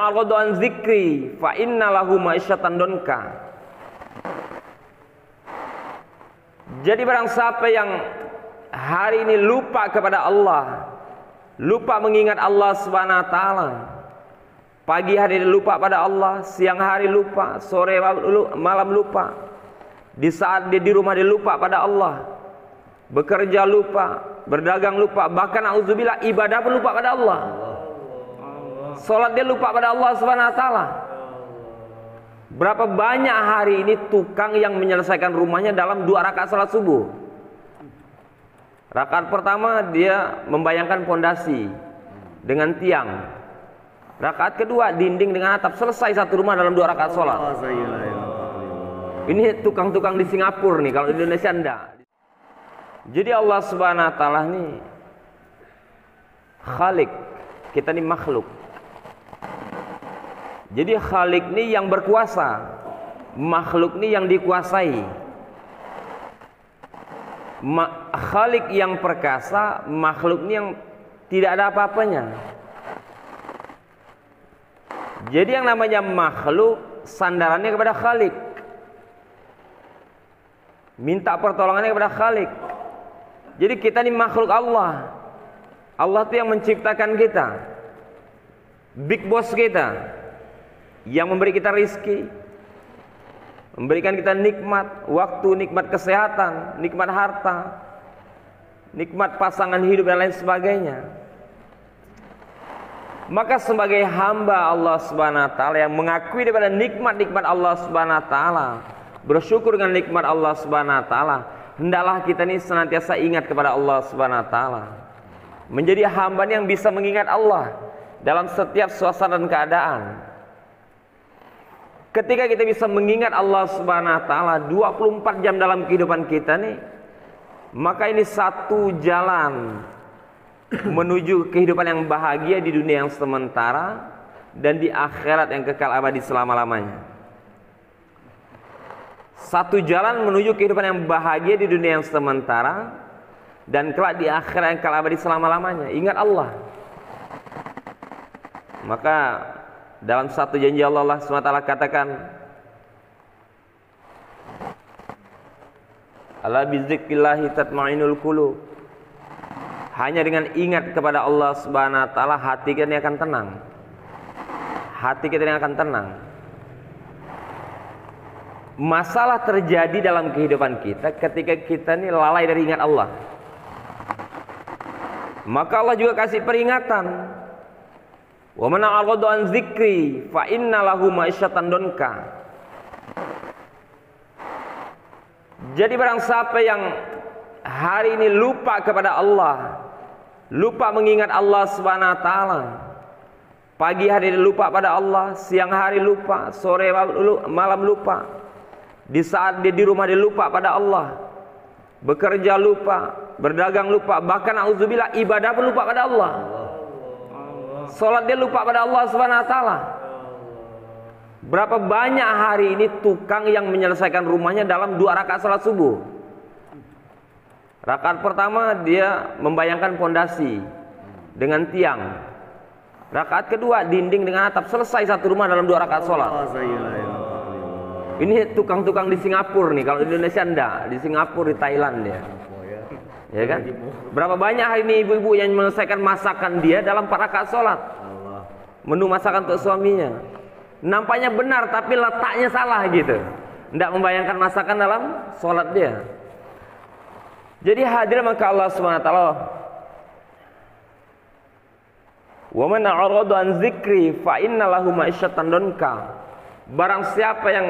a'rada an dzikri fa inna lahu ma'isyatan donka. Jadi barang siapa yang hari ini lupa kepada Allah, lupa mengingat Allah Subhanahu wa taala, pagi hari lupa pada Allah, siang hari lupa, sore malam lupa, di saat dia di rumah dia lupa pada Allah, bekerja lupa, berdagang lupa, bahkan auzubillah ibadah pun lupa pada Allah. Salat dia lupa pada Allah Subhanahu wa taala. Berapa banyak hari ini tukang yang menyelesaikan rumahnya dalam 2 rakaat salat subuh. Rakaat pertama dia membayangkan pondasi dengan tiang. Rakaat kedua dinding dengan atap, selesai satu rumah dalam 2 rakaat salat. Ini tukang-tukang di Singapura nih, kalau di Indonesia enggak. Jadi Allah Subhanahu wa taala nih Khalik, kita nih makhluk. Jadi Khalik nih yang berkuasa, makhluk nih yang dikuasai. Khalik yang perkasa, makhluk nih yang tidak ada apa-apanya. Jadi yang namanya makhluk sandarannya kepada Khalik, minta pertolongannya kepada Khalik. Jadi kita ini makhluk Allah. Allah itu yang menciptakan kita, big boss kita, yang memberi kita rizki, memberikan kita nikmat waktu, nikmat kesehatan, nikmat harta, nikmat pasangan hidup dan lain sebagainya. Maka sebagai hamba Allah Subhanahu wa taala yang mengakui daripada nikmat-nikmat Allah Subhanahu wa taala, bersyukur dengan nikmat Allah Subhanahu wa taala, hendaklah kita ini senantiasa ingat kepada Allah Subhanahu wa taala. Menjadi hamba yang bisa mengingat Allah dalam setiap suasana dan keadaan. Ketika kita bisa mengingat Allah Subhanahu wa taala 24 jam dalam kehidupan kita nih, maka ini satu jalan menuju kehidupan yang bahagia di dunia yang sementara dan di akhirat yang kekal abadi selama-lamanya. Satu jalan menuju kehidupan yang bahagia di dunia yang sementara dan kelak di akhirat yang kekal abadi selama-lamanya. Ingat Allah. Maka dalam satu janji Allah SWT katakan, ala bizikrillahi tatma'innul qulub. Hanya dengan ingat kepada Allah Subhanahu wa taala hati kita ini akan tenang. Hati kita ini akan tenang. Masalah terjadi dalam kehidupan kita ketika kita ini lalai dari ingat Allah. Maka Allah juga kasih peringatan. Wa man a'rada an dzikri fa inna lahu ma'isyatan donka. Jadi barang siapa yang hari ini lupa kepada Allah, lupa mengingat Allah Subhanahu wa taala, pagi hari lupa pada Allah, siang hari lupa, sore malam lupa, di saat dia di rumah dia lupa pada Allah, bekerja lupa, berdagang lupa, bahkan auzubillah ibadah pun lupa pada Allah. Salat dia lupa pada Allah Subhanahu wa taala. Berapa banyak hari ini tukang yang menyelesaikan rumahnya dalam 2 rakaat salat subuh. Rakaat pertama dia membayangkan pondasi dengan tiang. Rakaat kedua dinding dengan atap, selesai satu rumah dalam 2 rakaat salat. Ini tukang-tukang di Singapura nih, kalau di Indonesia enggak. Di Singapura, di Thailand ya. Ya kan? Berapa banyak hari ini ibu-ibu yang menyelesaikan masakan dia dalam 4 rakaat salat. Menu masakan untuk suaminya. Nampaknya benar tapi letaknya salah gitu. Enggak membayangkan masakan dalam salat dia. Jadi hadir maka Allah Subhanahu wa taala, wa man a'rada an dzikri fa inna lahu ma'isyatan donka. Barang siapa yang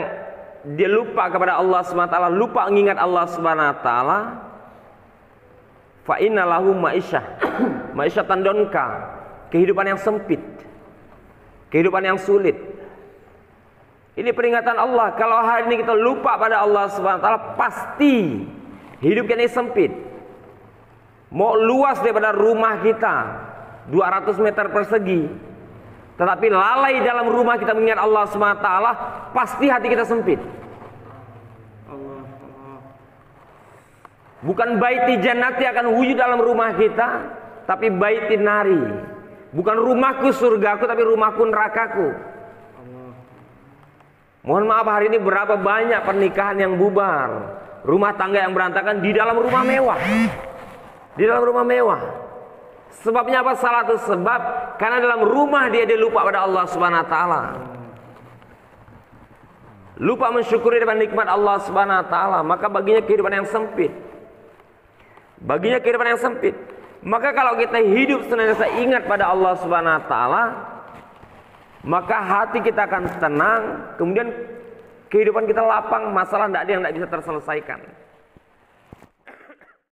dia lupa kepada Allah Subhanahu wa taala, lupa mengingat Allah Subhanahu wa taala, fa inna lahu ma'isyatan donka, kehidupan yang sempit, kehidupan yang sulit. Ini peringatan Allah. Kalau hari ini kita lupa pada Allah Subhanahu wa taala, pasti hidup kita ini sempit. Mau luas daripada rumah kita 200 meter persegi, tetapi lalai dalam rumah kita mengingat Allah Subhanahu wa taala, pasti hati kita sempit. Bukan baiti jannati akan wujud dalam rumah kita, tapi baiti nari, Bukan rumahku surgaku, tapi rumahku nerakaku. Mohon maaf, hari ini berapa banyak pernikahan yang bubar, rumah tangga yang berantakan di dalam rumah mewah. Di dalam rumah mewah. Sebabnya apa? Salah satu sebab karena dalam rumah dia lupa pada Allah Subhanahu wa taala. Lupa mensyukuri dengan nikmat Allah Subhanahu wa taala, maka baginya kehidupan yang sempit. Baginya kehidupan yang sempit. Maka kalau kita hidup senantiasa ingat pada Allah Subhanahu wa taala, maka hati kita akan tenang, kemudian kehidupan kita lapang, masalah tidak ada yang tidak bisa terselesaikan.